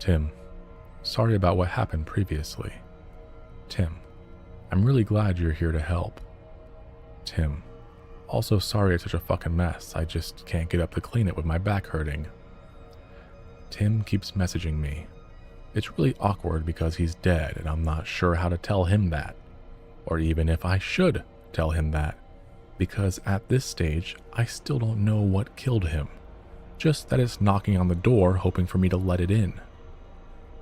Tim, sorry about what happened previously. Tim, I'm really glad you're here to help. Tim, also sorry it's such a fucking mess. I just can't get up to clean it with my back hurting. Tim keeps messaging me. It's really awkward because he's dead and I'm not sure how to tell him that, or even if I should tell him that, because at this stage I still don't know what killed him, just that it's knocking on the door hoping for me to let it in.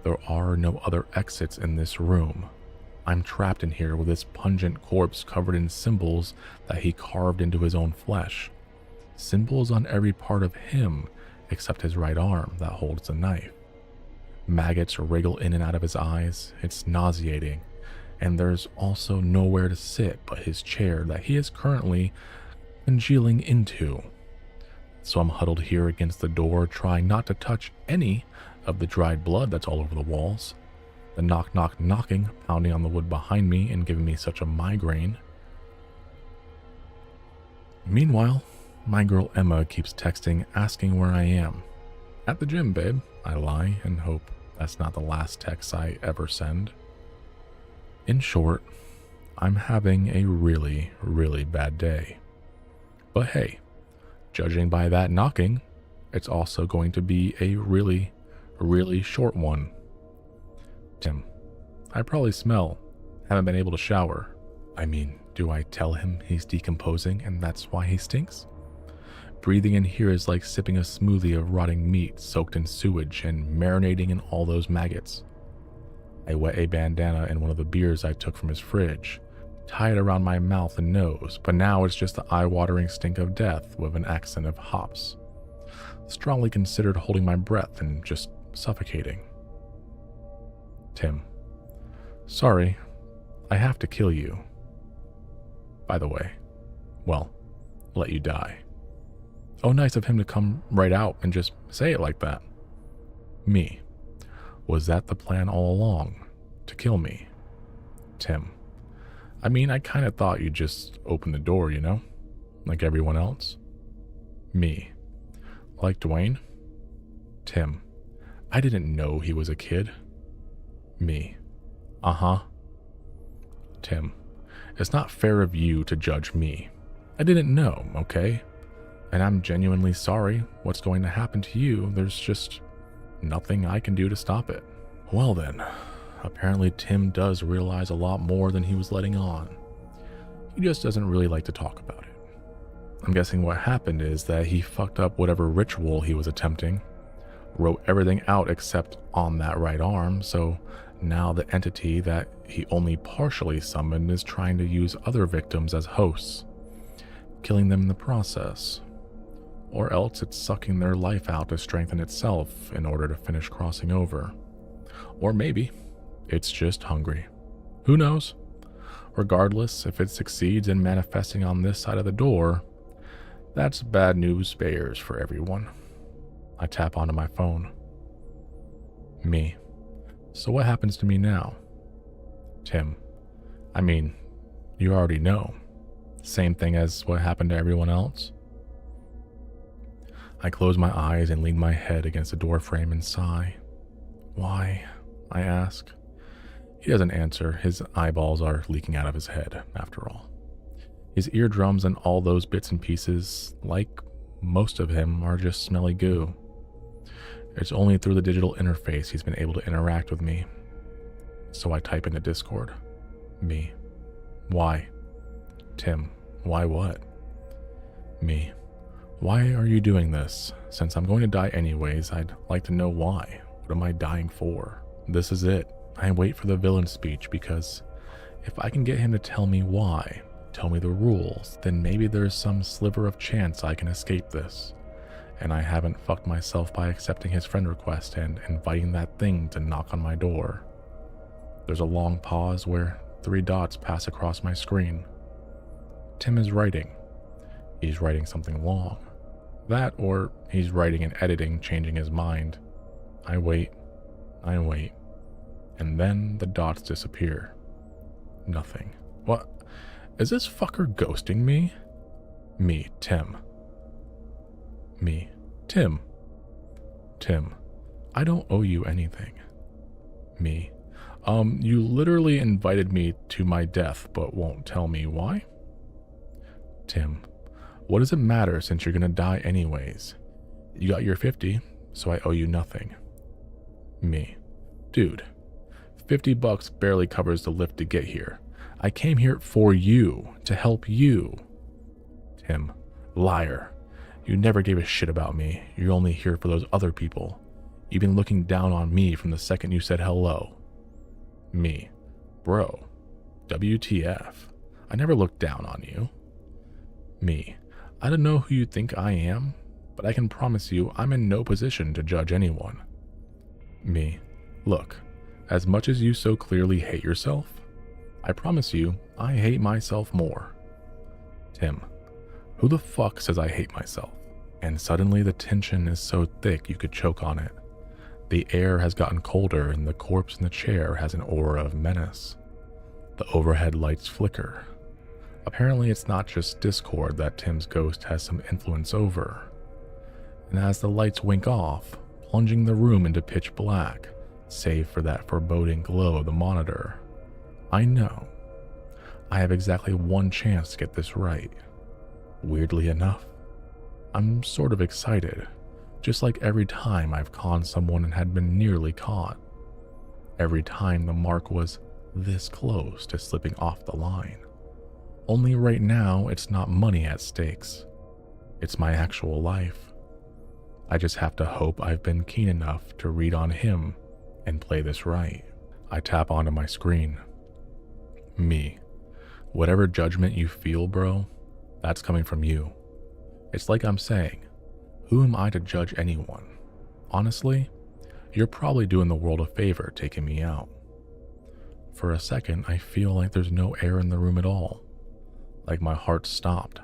There are no other exits in this room. I'm trapped in here with this pungent corpse covered in symbols that he carved into his own flesh. Symbols on every part of him except his right arm that holds the knife. Maggots wriggle in and out of his eyes. It's nauseating. And there's also nowhere to sit but his chair that he is currently congealing into. So I'm huddled here against the door, trying not to touch any of the dried blood that's all over the walls. The knocking pounding on the wood behind me and giving me such a migraine. Meanwhile, my girl Emma keeps texting asking where I am. At the gym, babe, I lie and hope that's not the last text I ever send. In short, I'm having a really, really bad day. But hey, judging by that knocking, it's also going to be a really, really short one. Tim, I probably smell. Haven't been able to shower. I mean, do I tell him he's decomposing and that's why he stinks? Breathing in here is like sipping a smoothie of rotting meat soaked in sewage and marinating in all those maggots. I wet a bandana in one of the beers I took from his fridge, tie it around my mouth and nose, but now it's just the eye-watering stink of death with an accent of hops. Strongly considered holding my breath and just suffocating. Tim, sorry, I have to kill you. By the way, well, let you die. Oh, nice of him to come right out and just say it like that. Me, was that the plan all along, to kill me? Tim, I mean, I kind of thought you'd just open the door, you know, like everyone else. Me, like Dwayne? Tim, I didn't know he was a kid. Me, uh-huh. Tim, it's not fair of you to judge me. I didn't know, okay? And I'm genuinely sorry what's going to happen to you. There's just nothing I can do to stop it. Well then, apparently Tim does realize a lot more than he was letting on. He just doesn't really like to talk about it. I'm guessing what happened is that he fucked up whatever ritual he was attempting, wrote everything out except on that right arm, so now the entity that he only partially summoned is trying to use other victims as hosts, killing them in the process. Or else it's sucking their life out to strengthen itself in order to finish crossing over. Or maybe it's just hungry. Who knows? Regardless, if it succeeds in manifesting on this side of the door, that's bad news bears for everyone. I tap onto my phone. Me. So what happens to me now? Tim. I mean, you already know. Same thing as what happened to everyone else. I close my eyes and lean my head against the doorframe and sigh. Why? I ask. He doesn't answer. His eyeballs are leaking out of his head, after all. His eardrums and all those bits and pieces, like most of him, are just smelly goo. It's only through the digital interface he's been able to interact with me. So I type into Discord. Me. Why? Tim. Why what? Me. Why are you doing this? Since I'm going to die anyways, I'd like to know why. What am I dying for? This is it. I wait for the villain speech because if I can get him to tell me why, tell me the rules, then maybe there's some sliver of chance I can escape this. And I haven't fucked myself by accepting his friend request and inviting that thing to knock on my door. There's a long pause where 3 dots pass across my screen. Tim is writing. He's writing something long. That, or he's writing and editing, changing his mind. I wait, and then the dots disappear. Nothing. What? Is this fucker ghosting me? Me, Tim. Me, Tim. Tim. I don't owe you anything. Me. You literally invited me to my death, but won't tell me why? Tim. What does it matter since you're gonna die anyways? You got your 50, so I owe you nothing. Me. Dude, $50 barely covers the lift to get here. I came here for you, to help you. Tim. Liar. You never gave a shit about me. You're only here for those other people. You've been looking down on me from the second you said hello. Me. Bro. WTF. I never looked down on you. Me. I don't know who you think I am, but I can promise you I'm in no position to judge anyone. Me. Look, as much as you so clearly hate yourself, I promise you I hate myself more. Tim. Who the fuck says I hate myself? And suddenly the tension is so thick you could choke on it. The air has gotten colder and the corpse in the chair has an aura of menace. The overhead lights flicker. Apparently it's not just Discord that Tim's ghost has some influence over. And as the lights wink off, plunging the room into pitch black, save for that foreboding glow of the monitor, I know I have exactly one chance to get this right. Weirdly enough, I'm sort of excited, just like every time I've conned someone and had been nearly caught. Every time the mark was this close to slipping off the line. Only right now it's not money at stakes. It's my actual life. I just have to hope I've been keen enough to read on him and play this right. I tap onto my screen. Me. Whatever judgment you feel, bro, that's coming from you. It's like I'm saying, who am I to judge anyone? Honestly, you're probably doing the world a favor taking me out. For a second, I feel like there's no air in the room at all. Like my heart stopped.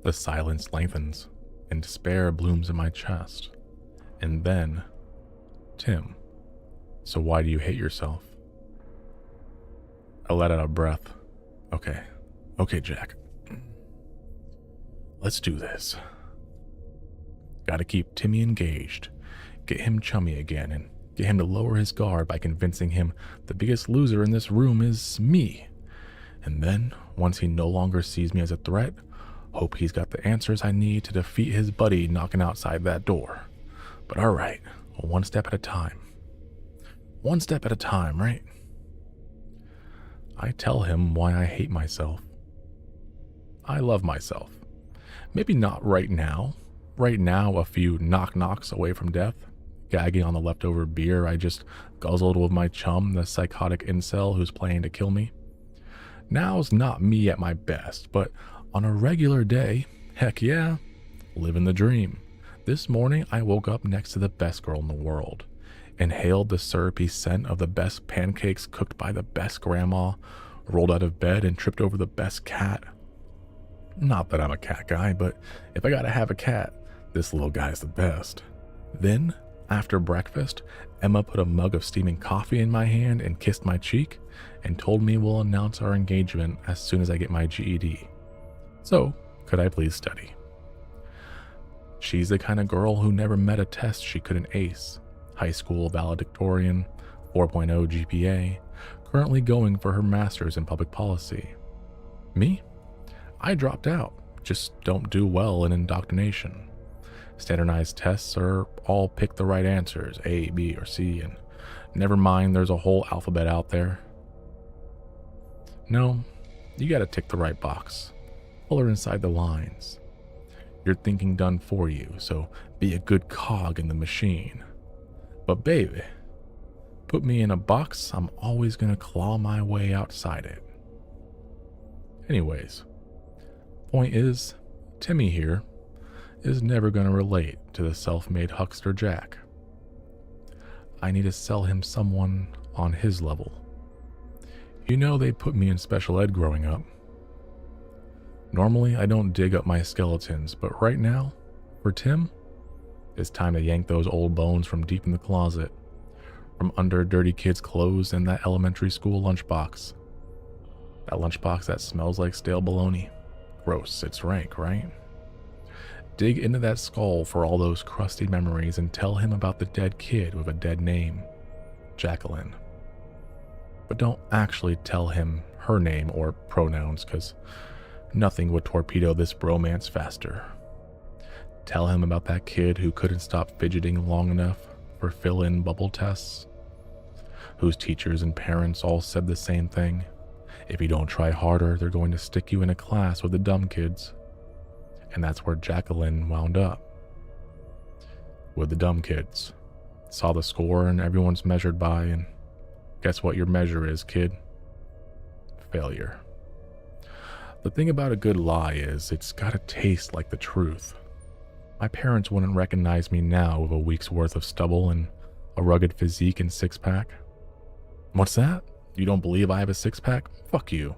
The silence lengthens, and despair blooms in my chest. And then, Tim, so why do you hate yourself? I let out a breath. Okay, Jack. Let's do this. Gotta keep Timmy engaged, get him chummy again, and get him to lower his guard by convincing him the biggest loser in this room is me. And then, once he no longer sees me as a threat, hope he's got the answers I need to defeat his buddy knocking outside that door. But alright, one step at a time. One step at a time, right? I tell him why I hate myself. I love myself. Maybe not right now. Right now, a few knock-knocks away from death, gagging on the leftover beer I just guzzled with my chum, the psychotic incel who's planning to kill me. Now's not me at my best, but on a regular day, heck yeah, living the dream. This morning, I woke up next to the best girl in the world, inhaled the syrupy scent of the best pancakes cooked by the best grandma, rolled out of bed and tripped over the best cat. Not that I'm a cat guy, but if I gotta have a cat, this little guy's the best. Then, after breakfast, Emma put a mug of steaming coffee in my hand and kissed my cheek and told me we'll announce our engagement as soon as I get my GED. So, could I please study? She's the kind of girl who never met a test she couldn't ace. High school valedictorian, 4.0 GPA, currently going for her master's in public policy. Me? I dropped out, just don't do well in indoctrination. Standardized tests are all pick the right answers, A, B, or C, and never mind there's a whole alphabet out there. No, you gotta tick the right box. Pull her inside the lines. Your thinking done for you, so be a good cog in the machine. But baby, put me in a box, I'm always gonna claw my way outside it. Anyways, point is, Timmy here is never gonna relate to the self-made huckster Jack. I need to sell him someone on his level. You know they put me in special ed growing up. Normally I don't dig up my skeletons, but right now, for Tim, it's time to yank those old bones from deep in the closet, from under dirty kids' clothes and that elementary school lunchbox. That lunchbox that smells like stale bologna. Gross, it's rank, right? Dig into that skull for all those crusty memories and tell him about the dead kid with a dead name, Jacqueline. But don't actually tell him her name or pronouns, because nothing would torpedo this bromance faster. Tell him about that kid who couldn't stop fidgeting long enough for fill-in bubble tests, whose teachers and parents all said the same thing. If you don't try harder, they're going to stick you in a class with the dumb kids. And that's where Jacqueline wound up. With the dumb kids. Saw the score and everyone's measured by, and guess what your measure is, kid? Failure. The thing about a good lie is it's gotta taste like the truth. My parents wouldn't recognize me now with a week's worth of stubble and a rugged physique and six-pack. What's that? You don't believe I have a six-pack? Fuck you.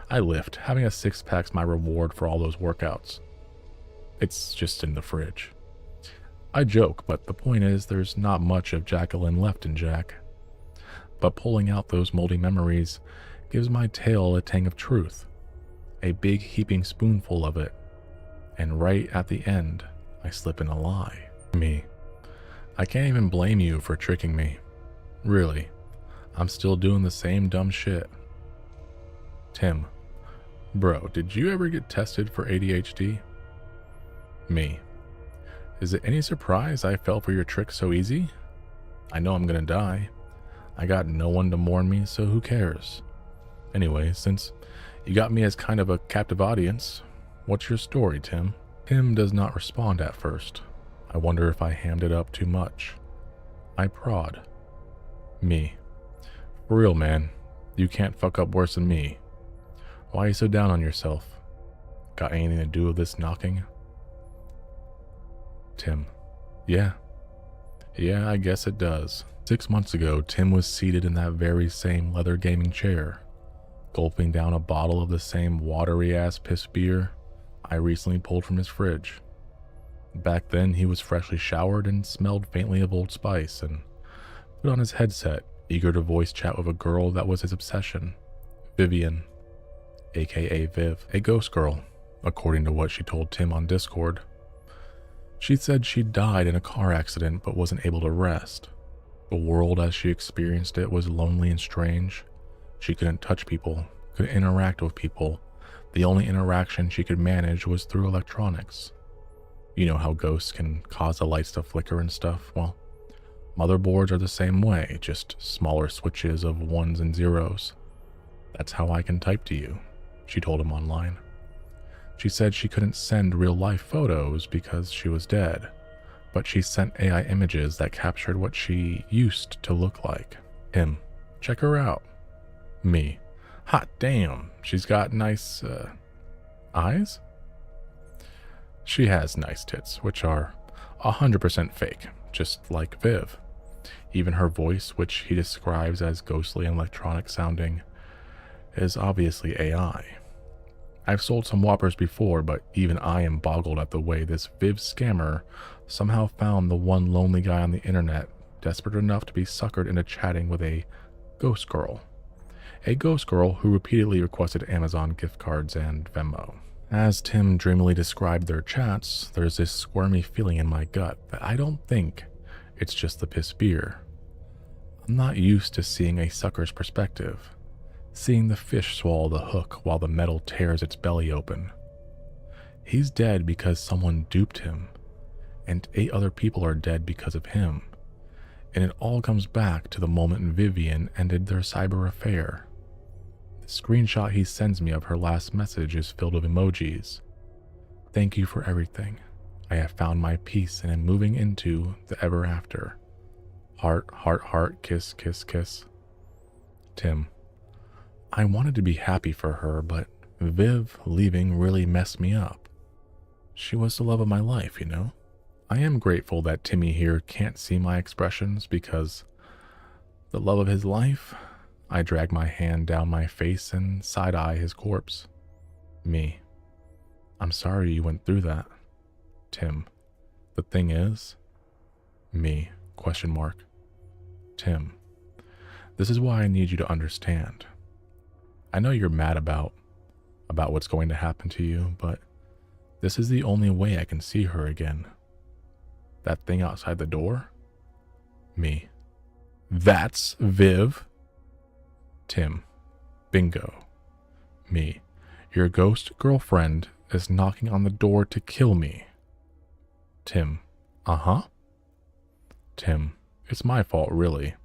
I lift. Having a six-pack's my reward for all those workouts. It's just in the fridge. I joke, but the point is there's not much of Jacqueline left in Jack. But pulling out those moldy memories gives my tale a tang of truth. A big heaping spoonful of it. And right at the end, I slip in a lie. Me. I can't even blame you for tricking me. Really. I'm still doing the same dumb shit. Tim. Bro, did you ever get tested for ADHD? Me. Is it any surprise I fell for your trick so easy? I know I'm gonna die. I got no one to mourn me, so who cares? Anyway, since you got me as kind of a captive audience, what's your story, Tim? Tim does not respond at first. I wonder if I hammed it up too much. I prod. Me. For real, man. You can't fuck up worse than me. Why are you so down on yourself? Got anything to do with this knocking? Tim. Yeah, I guess it does. 6 months ago, Tim was seated in that very same leather gaming chair, gulping down a bottle of the same watery-ass piss beer I recently pulled from his fridge. Back then, he was freshly showered and smelled faintly of Old Spice, and put on his headset, eager to voice chat with a girl that was his obsession, Vivian, aka Viv, a ghost girl, according to what she told Tim on Discord. She said she died in a car accident but wasn't able to rest. The world as she experienced it was lonely and strange. She couldn't touch people, couldn't interact with people. The only interaction she could manage was through electronics. You know how ghosts can cause the lights to flicker and stuff? Well, motherboards are the same way, just smaller switches of ones and zeros. That's how I can type to you, she told him online. She said she couldn't send real-life photos because she was dead, but she sent AI images that captured what she used to look like. Him. Check her out. Me. Hot damn, she's got nice, eyes? She has nice tits, which are 100% fake, just like Viv. Even her voice, which he describes as ghostly and electronic sounding, is obviously AI. I've sold some whoppers before, but even I am boggled at the way this Viv scammer somehow found the one lonely guy on the internet desperate enough to be suckered into chatting with a ghost girl. A ghost girl who repeatedly requested Amazon gift cards and Venmo. As Tim dreamily described their chats, there's this squirmy feeling in my gut that I don't think it's just the piss beer. I'm not used to seeing a sucker's perspective. Seeing the fish swallow the hook while the metal tears its belly open. He's dead because someone duped him, and 8 other people are dead because of him, and it all comes back to the moment Vivian ended their cyber affair. The screenshot he sends me of her last message is filled with emojis. Thank you for everything. I have found my peace and am moving into the ever after. Heart, heart, heart, kiss, kiss, kiss. Tim. I wanted to be happy for her, but Viv leaving really messed me up. She was the love of my life, you know? I am grateful that Timmy here can't see my expressions because the love of his life, I drag my hand down my face and side-eye his corpse. Me. I'm sorry you went through that. Tim. The thing is? Me. Question mark. Tim. This is why I need you to understand. I know you're mad about what's going to happen to you, but This is the only way I can see her again. That thing outside the door? Me. That's Viv. Tim. Bingo. Me. Your ghost girlfriend is knocking on the door to kill me. Tim. Uh-huh. Tim. It's my fault, really.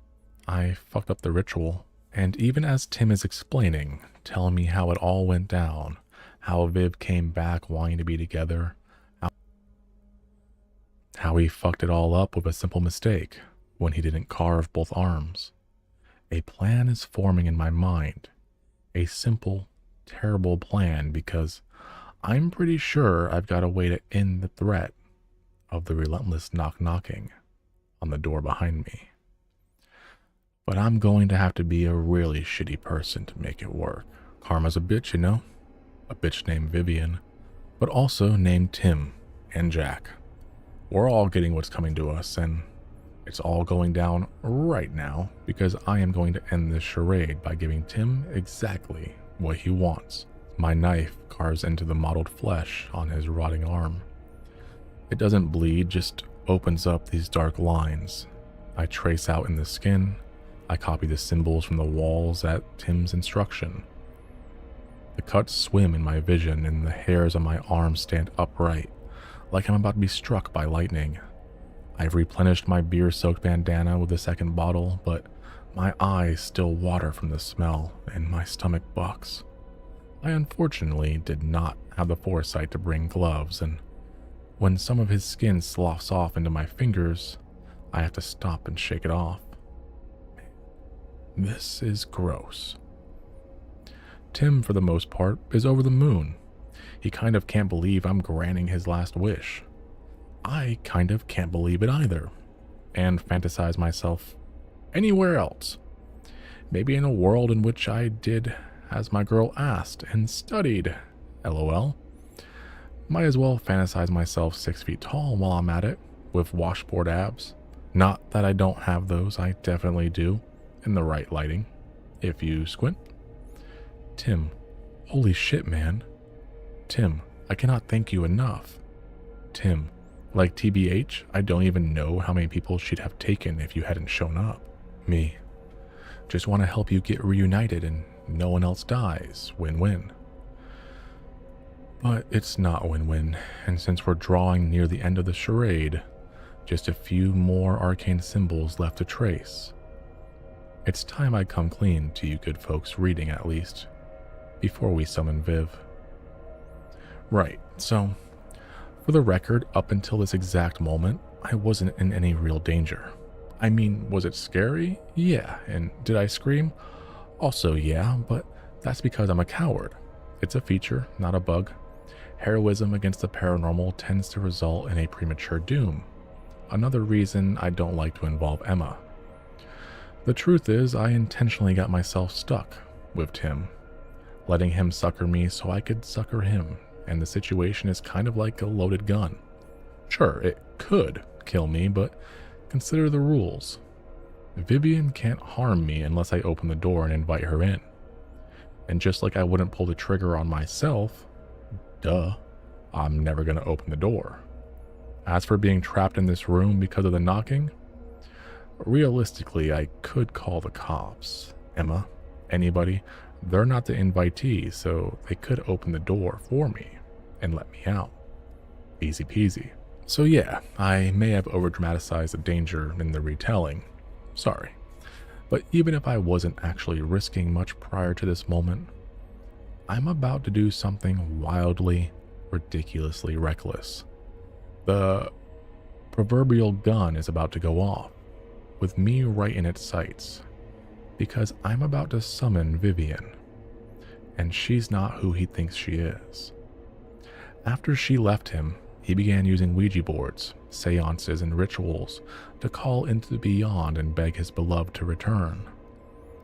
I fucked up the ritual. And even as Tim is explaining, telling me how it all went down, how Viv came back wanting to be together, how he fucked it all up with a simple mistake when he didn't carve both arms. A plan is forming in my mind. A simple, terrible plan, because I'm pretty sure I've got a way to end the threat of the relentless knocking on the door behind me. But I'm going to have to be a really shitty person to make it work. Karma's a bitch, you know? A bitch named Vivian, but also named Tim and Jack. We're all getting what's coming to us, and it's all going down right now because I am going to end this charade by giving Tim exactly what he wants. My knife carves into the mottled flesh on his rotting arm. It doesn't bleed, just opens up these dark lines. I trace out in the skin. I copy the symbols from the walls at Tim's instruction. The cuts swim in my vision and the hairs on my arm stand upright, like I'm about to be struck by lightning. I've replenished my beer-soaked bandana with a second bottle, but my eyes still water from the smell and my stomach bucks. I unfortunately did not have the foresight to bring gloves, and when some of his skin sloughs off into my fingers, I have to stop and shake it off. This is gross. Tim, for the most part, is over the moon. He kind of can't believe I'm granting his last wish. I kind of can't believe it either, and fantasize myself anywhere else. Maybe in a world in which I did as my girl asked and studied. LOL. Might as well fantasize myself 6 feet tall while I'm at it, with washboard abs. Not that I don't have those, I definitely do, in the right lighting, if you squint. Tim. Holy shit, man. Tim. I cannot thank you enough. Tim. Like TBH, I don't even know how many people she'd have taken if you hadn't shown up. Me. Just want to help you get reunited and no one else dies. Win-win. But it's not win-win, and since we're drawing near the end of the charade, just a few more arcane symbols left to trace. It's time I come clean to you good folks reading at least, before we summon Viv. Right, so, for the record, up until this exact moment, I wasn't in any real danger. I mean, was it scary? Yeah, and did I scream? Also yeah, but that's because I'm a coward. It's a feature, not a bug. Heroism against the paranormal tends to result in a premature doom. Another reason I don't like to involve Emma. The truth is, I intentionally got myself stuck with Tim, letting him sucker me so I could sucker him, and the situation is kind of like a loaded gun. Sure, it could kill me, but consider the rules. Vivian can't harm me unless I open the door and invite her in. And just like I wouldn't pull the trigger on myself, duh, I'm never going to open the door. As for being trapped in this room because of the knocking, realistically, I could call the cops. Emma, anybody, they're not the invitee, so they could open the door for me and let me out. Easy peasy. So yeah, I may have over-dramatized the danger in the retelling. Sorry. But even if I wasn't actually risking much prior to this moment, I'm about to do something wildly, ridiculously reckless. The proverbial gun is about to go off, with me right in its sights, because I'm about to summon Vivian, and she's not who he thinks she is. After she left him, he began using Ouija boards, seances, and rituals to call into the beyond and beg his beloved to return.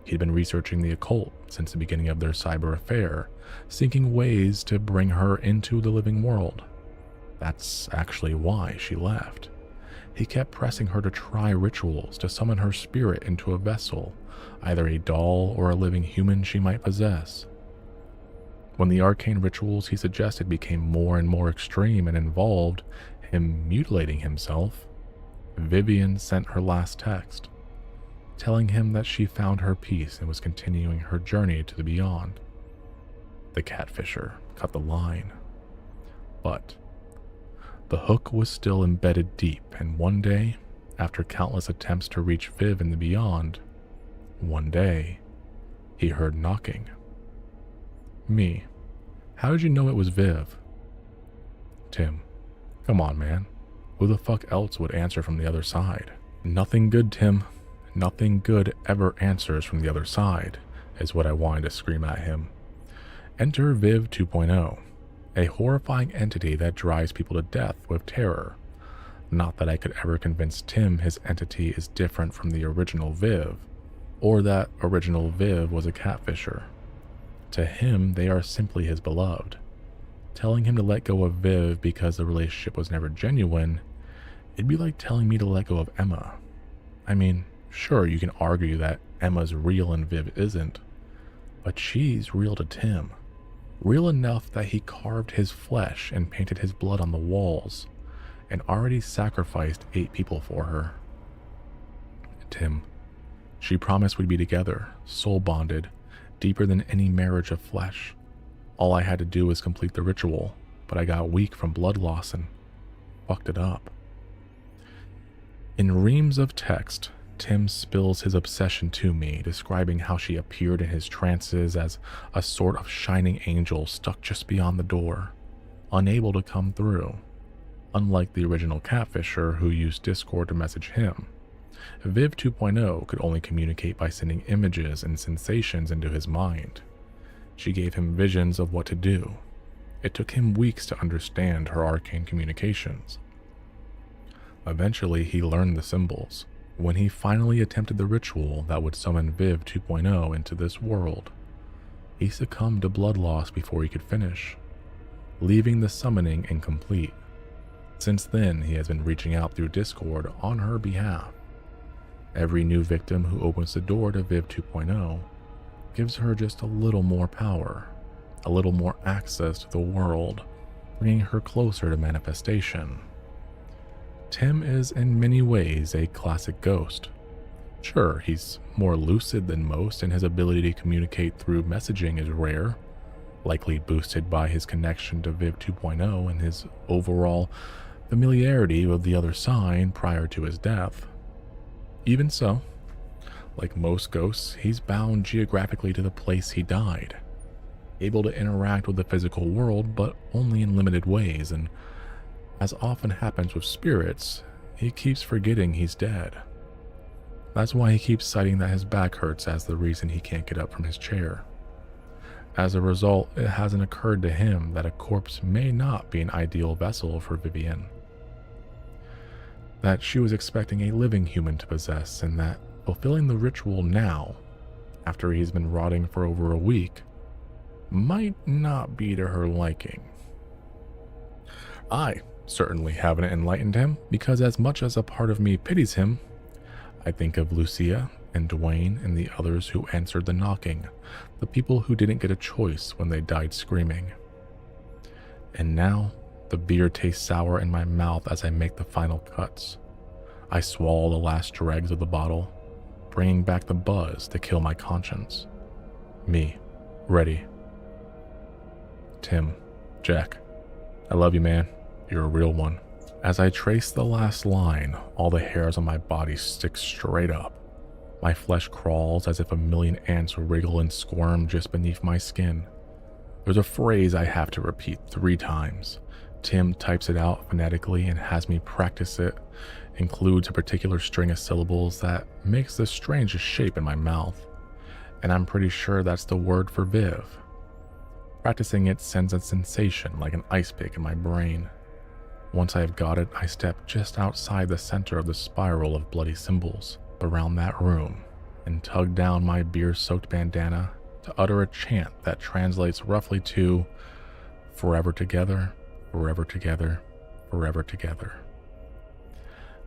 He'd been researching the occult since the beginning of their cyber affair, seeking ways to bring her into the living world. That's actually why she left. He kept pressing her to try rituals to summon her spirit into a vessel, either a doll or a living human she might possess. When the arcane rituals he suggested became more and more extreme and involved him mutilating himself, Vivian sent her last text, telling him that she found her peace and was continuing her journey to the beyond. The catfisher cut the line. But the hook was still embedded deep, and one day, after countless attempts to reach Viv in the beyond, one day, he heard knocking. Me. How did you know it was Viv? Tim. Come on, man. Who the fuck else would answer from the other side? Nothing good, Tim. Nothing good ever answers from the other side, is what I wanted to scream at him. Enter Viv 2.0, a horrifying entity that drives people to death with terror. Not that I could ever convince Tim his entity is different from the original Viv, or that original Viv was a catfisher. To him, they are simply his beloved. Telling him to let go of Viv because the relationship was never genuine, it'd be like telling me to let go of Emma. I mean, sure, you can argue that Emma's real and Viv isn't, but she's real to Tim. Real enough that he carved his flesh and painted his blood on the walls, and already sacrificed 8 people for her. Tim. She promised we'd be together, soul bonded, deeper than any marriage of flesh. All I had to do was complete the ritual, but I got weak from blood loss and fucked it up. In reams of text, Tim spills his obsession to me, describing how she appeared in his trances as a sort of shining angel stuck just beyond the door, unable to come through. Unlike the original catfisher who used Discord to message him, Viv 2.0 could only communicate by sending images and sensations into his mind. She gave him visions of what to do. It took him weeks to understand her arcane communications. Eventually, he learned the symbols. When he finally attempted the ritual that would summon Viv 2.0 into this world, he succumbed to blood loss before he could finish, leaving the summoning incomplete. Since then, he has been reaching out through Discord on her behalf. Every new victim who opens the door to Viv 2.0 gives her just a little more power, a little more access to the world, bringing her closer to manifestation. Tim is in many ways a classic ghost. Sure, he's more lucid than most, and his ability to communicate through messaging is rare, likely boosted by his connection to Viv 2.0 and his overall familiarity with the other side prior to his death. Even so, like most ghosts, he's bound geographically to the place he died, able to interact with the physical world, but only in limited ways, and as often happens with spirits, he keeps forgetting he's dead. That's why he keeps citing that his back hurts as the reason he can't get up from his chair. As a result, it hasn't occurred to him that a corpse may not be an ideal vessel for Vivian. That she was expecting a living human to possess, and that fulfilling the ritual now, after he's been rotting for over a week, might not be to her liking. I certainly haven't enlightened him, because as much as a part of me pities him, I think of Lucia and Dwayne and the others who answered the knocking, the people who didn't get a choice when they died screaming. And now, the beer tastes sour in my mouth as I make the final cuts. I swallow the last dregs of the bottle, bringing back the buzz to kill my conscience. Me, ready. Tim, Jack, I love you, man. You're a real one. As I trace the last line, all the hairs on my body stick straight up. My flesh crawls as if a million ants wriggle and squirm just beneath my skin. There's a phrase I have to repeat 3 times. Tim types it out phonetically and has me practice it. Includes a particular string of syllables that makes the strangest shape in my mouth. And I'm pretty sure that's the word for Viv. Practicing it sends a sensation like an ice pick in my brain. Once I have got it, I step just outside the center of the spiral of bloody symbols around that room and tug down my beer-soaked bandana to utter a chant that translates roughly to forever together, forever together, forever together.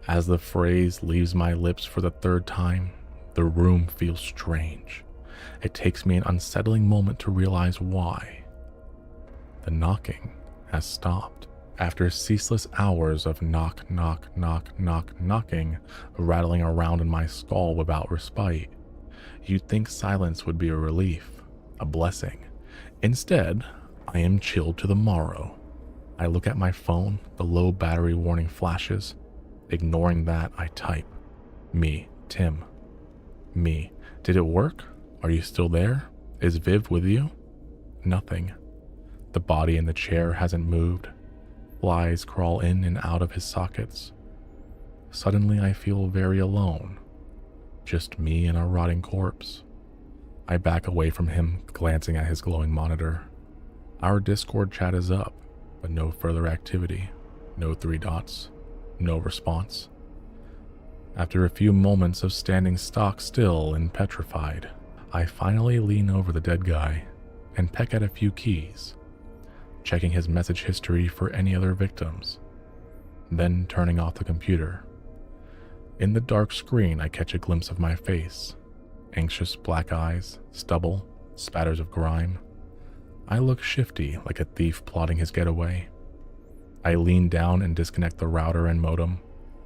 As the phrase leaves my lips for the 3rd time, the room feels strange. It takes me an unsettling moment to realize why. The knocking has stopped. After ceaseless hours of knock, knock, knock, knock, knocking, rattling around in my skull without respite, you'd think silence would be a relief, a blessing. Instead, I am chilled to the marrow. I look at my phone, the low battery warning flashes. Ignoring that, I type, "Me, Tim. Me, did it work? Are you still there? Is Viv with you?" Nothing. The body in the chair hasn't moved. Flies crawl in and out of his sockets. Suddenly I feel very alone. Just me and a rotting corpse. I back away from him, glancing at his glowing monitor. Our Discord chat is up, but no further activity. No 3 dots. No response. After a few moments of standing stock still and petrified, I finally lean over the dead guy and peck at a few keys, checking his message history for any other victims, then turning off the computer. In the dark screen, I catch a glimpse of my face. Anxious black eyes, stubble, spatters of grime. I look shifty, like a thief plotting his getaway. I lean down and disconnect the router and modem,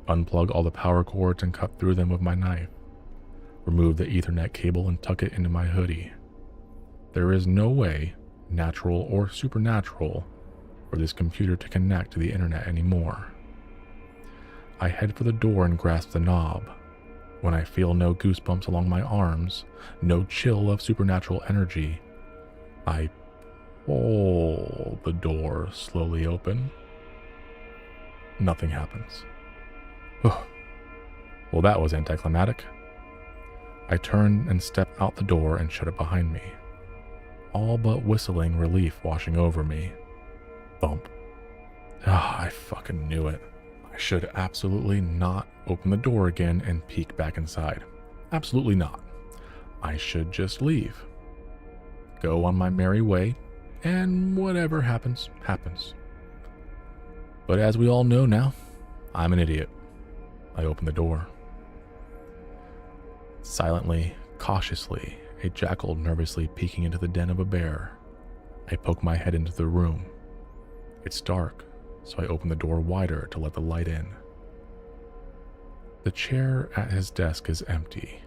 unplug all the power cords and cut through them with my knife. Remove the Ethernet cable and tuck it into my hoodie. There is no way, natural or supernatural, for this computer to connect to the internet anymore. I head for the door and grasp the knob. When I feel no goosebumps along my arms, no chill of supernatural energy, I pull the door slowly open. Nothing happens. Well, that was anticlimactic. I turn and step out the door and shut it behind me, all but whistling relief washing over me. Thump. I fucking knew it. I should absolutely not open the door again and peek back inside. Absolutely not. I should just leave. Go on my merry way, and whatever happens, happens. But as we all know now, I'm an idiot. I open the door. Silently, cautiously, a jackal nervously peeking into the den of a bear. I poke my head into the room. It's dark, so I open the door wider to let the light in. The chair at his desk is empty.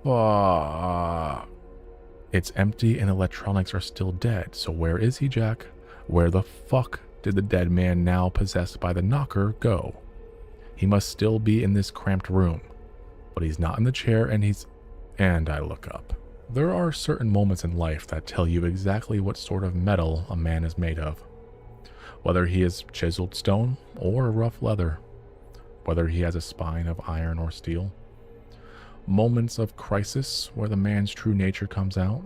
Fuck. It's empty and electronics are still dead, so where is he, Jack? Where the fuck did the dead man now possessed by the knocker go? He must still be in this cramped room, but he's not in the chair and I look up. There are certain moments in life that tell you exactly what sort of metal a man is made of. Whether he is chiseled stone or rough leather. Whether he has a spine of iron or steel. Moments of crisis where the man's true nature comes out.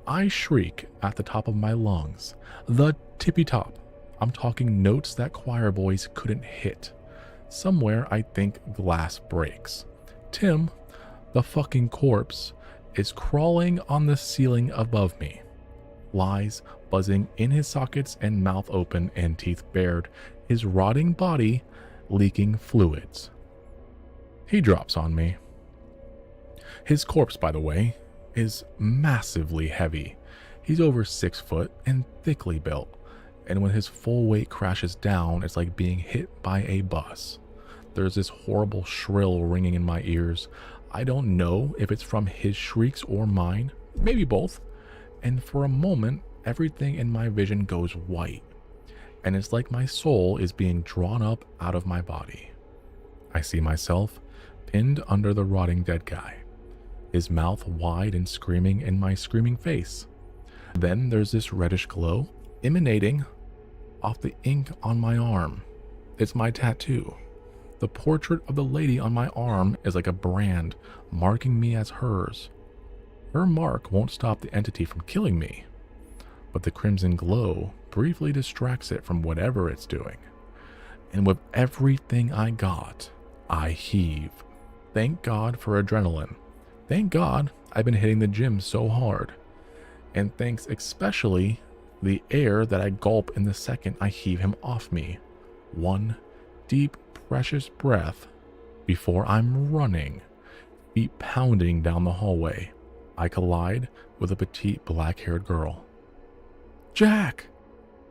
I shriek at the top of my lungs. The tippy top. I'm talking notes that choir boys couldn't hit. Somewhere I think glass breaks. Tim, the fucking corpse, is crawling on the ceiling above me. Lies buzzing in his sockets and mouth open and teeth bared, his rotting body leaking fluids. He drops on me. His corpse, by the way, is massively heavy. He's over 6 foot and thickly built, and when his full weight crashes down, it's like being hit by a bus. There's this horrible shrill ringing in my ears. I don't know if it's from his shrieks or mine, maybe both, and for a moment, everything in my vision goes white, and it's like my soul is being drawn up out of my body. I see myself pinned under the rotting dead guy, his mouth wide and screaming in my screaming face. Then there's this reddish glow emanating off the ink on my arm. It's my tattoo. The portrait of the lady on my arm is like a brand marking me as hers. Her mark won't stop the entity from killing me, but the crimson glow briefly distracts it from whatever it's doing. And with everything I got, I heave. Thank God for adrenaline. Thank God I've been hitting the gym so hard. And thanks especially the air that I gulp in the second I heave him off me. One deep, precious breath before I'm running, feet pounding down the hallway. I collide with a petite black-haired girl. Jack!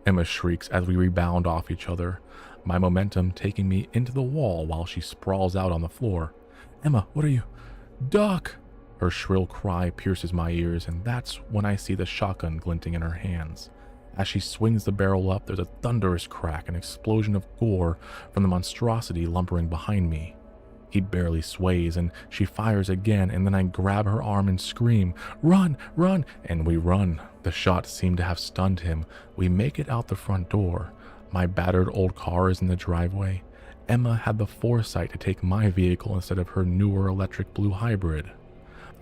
Emma shrieks as we rebound off each other, my momentum taking me into the wall while she sprawls out on the floor. Emma, what are you? Duck! Her shrill cry pierces my ears, and that's when I see the shotgun glinting in her hands. As she swings the barrel up, there's a thunderous crack, an explosion of gore from the monstrosity lumbering behind me. He barely sways, and she fires again, and then I grab her arm and scream, "Run! Run!" And we run. The shots seem to have stunned him. We make it out the front door. My battered old car is in the driveway. Emma had the foresight to take my vehicle instead of her newer electric blue hybrid.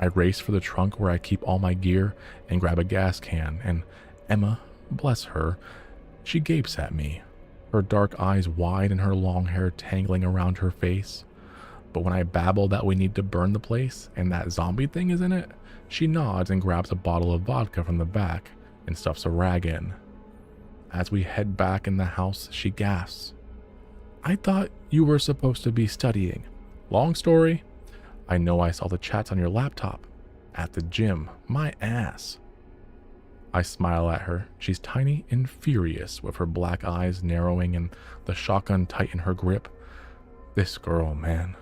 I race for the trunk where I keep all my gear and grab a gas can, and Emma, bless her, she gapes at me, her dark eyes wide and her long hair tangling around her face. But when I babble that we need to burn the place and that zombie thing is in it, she nods and grabs a bottle of vodka from the back and stuffs a rag in. As we head back in the house, she gasps, "I thought you were supposed to be studying." Long story. I know I saw the chats on your laptop. At the gym. My ass. I smile at her. She's tiny and furious, with her black eyes narrowing and the shotgun tight in her grip. This girl, man.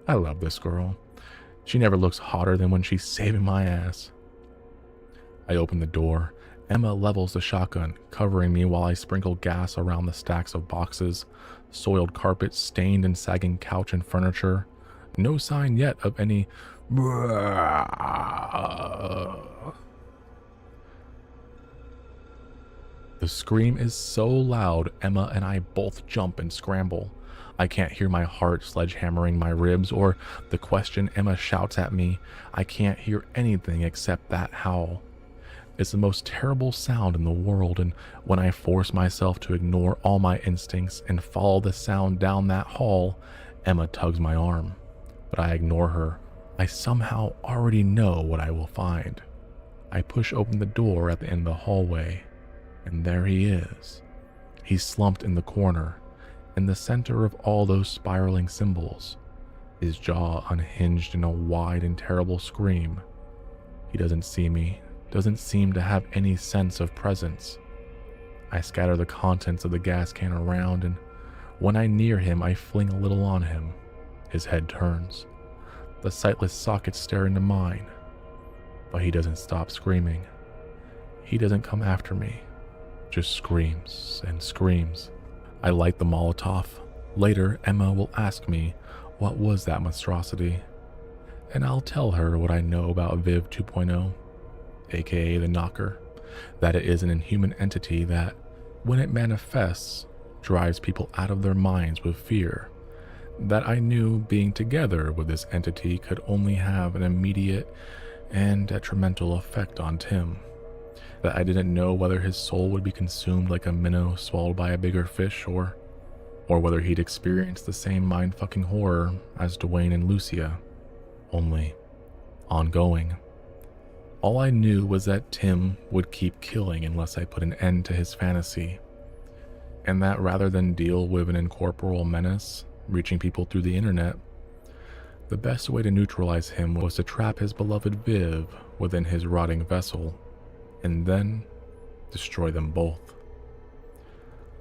I love this girl. She never looks hotter than when she's saving my ass. I open the door. Emma levels the shotgun, covering me while I sprinkle gas around the stacks of boxes, soiled carpet, stained and sagging couch and furniture. No sign yet of any... The scream is so loud, Emma and I both jump and scramble. I can't hear my heart sledgehammering my ribs or the question Emma shouts at me. I can't hear anything except that howl. It's the most terrible sound in the world, and when I force myself to ignore all my instincts and follow the sound down that hall, Emma tugs my arm. But I ignore her. I somehow already know what I will find. I push open the door at the end of the hallway, and there he is. He's slumped in the corner, in the center of all those spiraling symbols, his jaw unhinged in a wide and terrible scream. He doesn't see me, doesn't seem to have any sense of presence. I scatter the contents of the gas can around, and when I near him, I fling a little on him. His head turns. The sightless sockets stare into mine, but he doesn't stop screaming. He doesn't come after me, just screams and screams. I light the Molotov. Later, Emma will ask me, what was that monstrosity? And I'll tell her what I know about Viv 2.0, aka the Knocker, that it is an inhuman entity that, when it manifests, drives people out of their minds with fear. That I knew being together with this entity could only have an immediate and detrimental effect on Tim. That I didn't know whether his soul would be consumed like a minnow swallowed by a bigger fish, or whether he'd experience the same mind-fucking horror as Dwayne and Lucia, only ongoing. All I knew was that Tim would keep killing unless I put an end to his fantasy, and that rather than deal with an incorporeal menace reaching people through the internet, the best way to neutralize him was to trap his beloved Viv within his rotting vessel, and then destroy them both.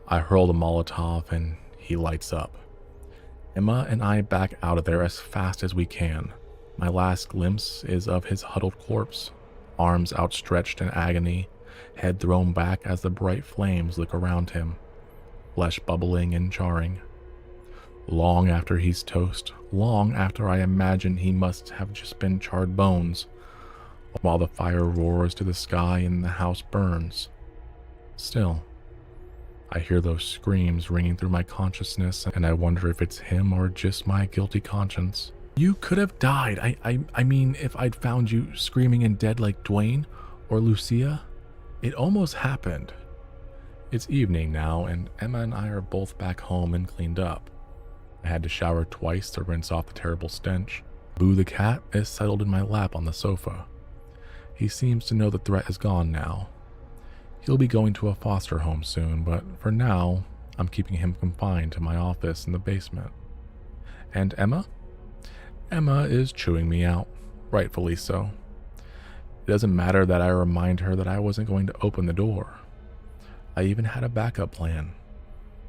I hurl the Molotov and he lights up. Emma and I back out of there as fast as we can. My last glimpse is of his huddled corpse, arms outstretched in agony, head thrown back as the bright flames lick around him, flesh bubbling and charring. Long after he's toast, long after I imagine he must have just been charred bones, while the fire roars to the sky and the house burns. Still, I hear those screams ringing through my consciousness, and I wonder if it's him or just my guilty conscience. You could have died. I mean, if I'd found you screaming and dead like Dwayne or Lucia. It almost happened. It's evening now, and Emma and I are both back home and cleaned up. I had to shower twice to rinse off the terrible stench. Boo the cat is settled in my lap on the sofa. He seems to know the threat is gone now. He'll be going to a foster home soon, but for now, I'm keeping him confined to my office in the basement. And Emma? Emma is chewing me out, rightfully so. It doesn't matter that I remind her that I wasn't going to open the door. I even had a backup plan.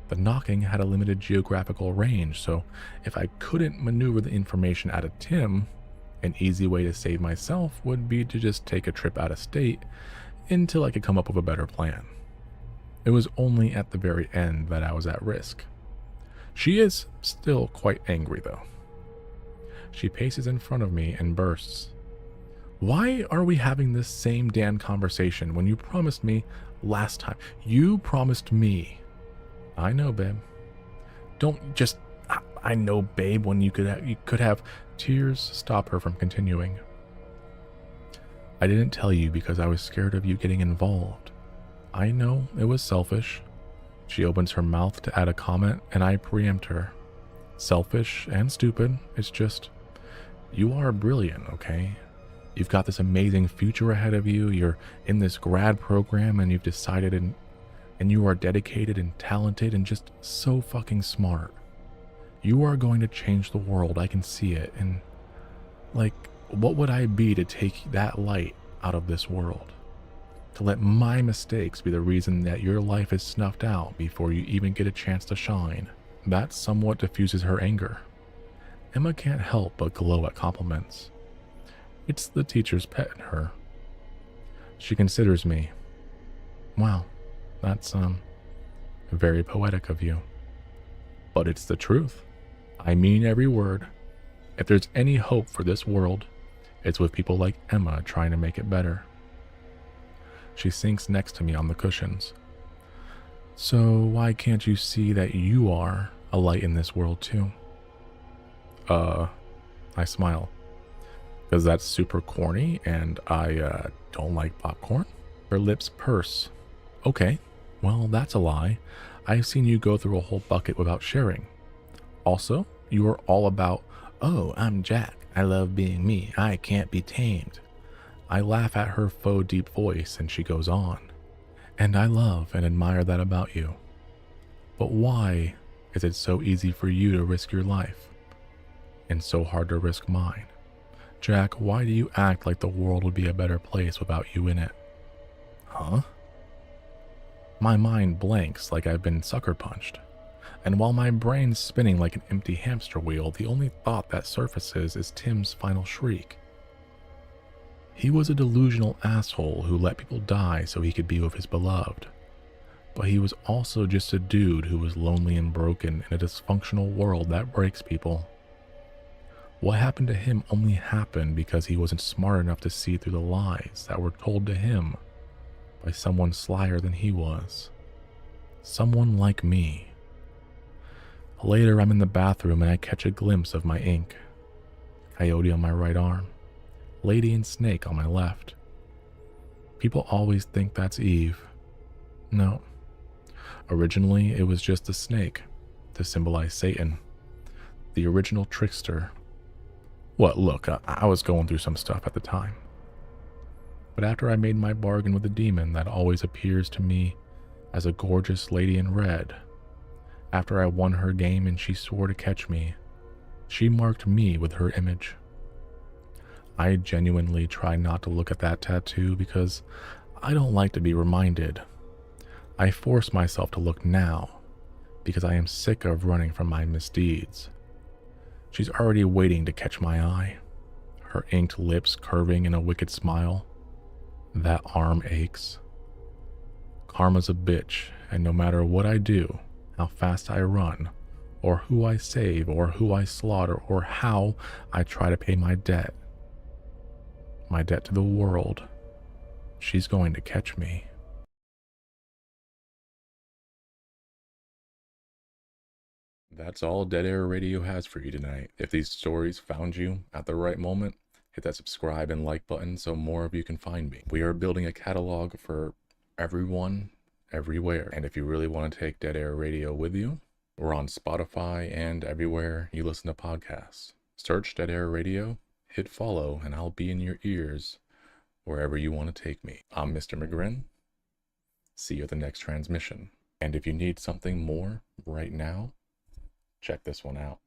The knocking had a limited geographical range, so if I couldn't maneuver the information out of Tim, an easy way to save myself would be to just take a trip out of state until I could come up with a better plan. It was only at the very end that I was at risk. She is still quite angry though. She paces in front of me and bursts. Why are we having this same damn conversation when you promised me last time? You promised me. I know, babe. Don't just, I know, babe, when you could have. Tears stop her from continuing. I didn't tell you because I was scared of you getting involved. I know it was selfish. She opens her mouth to add a comment and I preempt her. Selfish and stupid. It's just, you are brilliant, okay? You've got this amazing future ahead of you. You're in this grad program and you've decided and you are dedicated and talented and just so fucking smart. You are going to change the world. I can see it. And like, what would I be to take that light out of this world? To let my mistakes be the reason that your life is snuffed out before you even get a chance to shine. That somewhat diffuses her anger. Emma can't help but glow at compliments. It's the teacher's pet in her. She considers me. Wow, that's very poetic of you. But it's the truth. I mean every word. If there's any hope for this world, it's with people like Emma trying to make it better. She sinks next to me on the cushions. So why can't you see that you are a light in this world too? I smile. Because that's super corny and I don't like popcorn. Her lips purse. Okay, well that's a lie. I've seen you go through a whole bucket without sharing. Also, you are all about, oh, I'm Jack. I love being me. I can't be tamed. I laugh at her faux deep voice and she goes on. And I love and admire that about you. But why is it so easy for you to risk your life? And so hard to risk mine? Jack, why do you act like the world would be a better place without you in it? Huh? My mind blanks like I've been sucker punched. And while my brain's spinning like an empty hamster wheel, the only thought that surfaces is Tim's final shriek. He was a delusional asshole who let people die so he could be with his beloved. But he was also just a dude who was lonely and broken in a dysfunctional world that breaks people. What happened to him only happened because he wasn't smart enough to see through the lies that were told to him by someone slyer than he was. Someone like me. Later, I'm in the bathroom and I catch a glimpse of my ink. Coyote on my right arm. Lady and snake on my left. People always think that's Eve. No. Originally, it was just a snake to symbolize Satan. The original trickster. What, look, I was going through some stuff at the time. But after I made my bargain with the demon that always appears to me as a gorgeous lady in red, after I won her game and she swore to catch me, she marked me with her image. I genuinely try not to look at that tattoo because I don't like to be reminded. I force myself to look now because I am sick of running from my misdeeds. She's already waiting to catch my eye, her inked lips curving in a wicked smile. That arm aches. Karma's a bitch, and no matter what I do, how fast I run, or who I save, or who I slaughter, or how I try to pay my debt to the world, she's going to catch me. That's all Dead Air Radio has for you tonight. If these stories found you at the right moment, hit that subscribe and like button so more of you can find me. We are building a catalog for everyone, everywhere. And if you really want to take Dead Air Radio with you, we're on Spotify and everywhere you listen to podcasts. Search Dead Air Radio, hit follow, and I'll be in your ears wherever you want to take me. I'm MrMcGrinn. See you at the next transmission. And if you need something more right now, check this one out.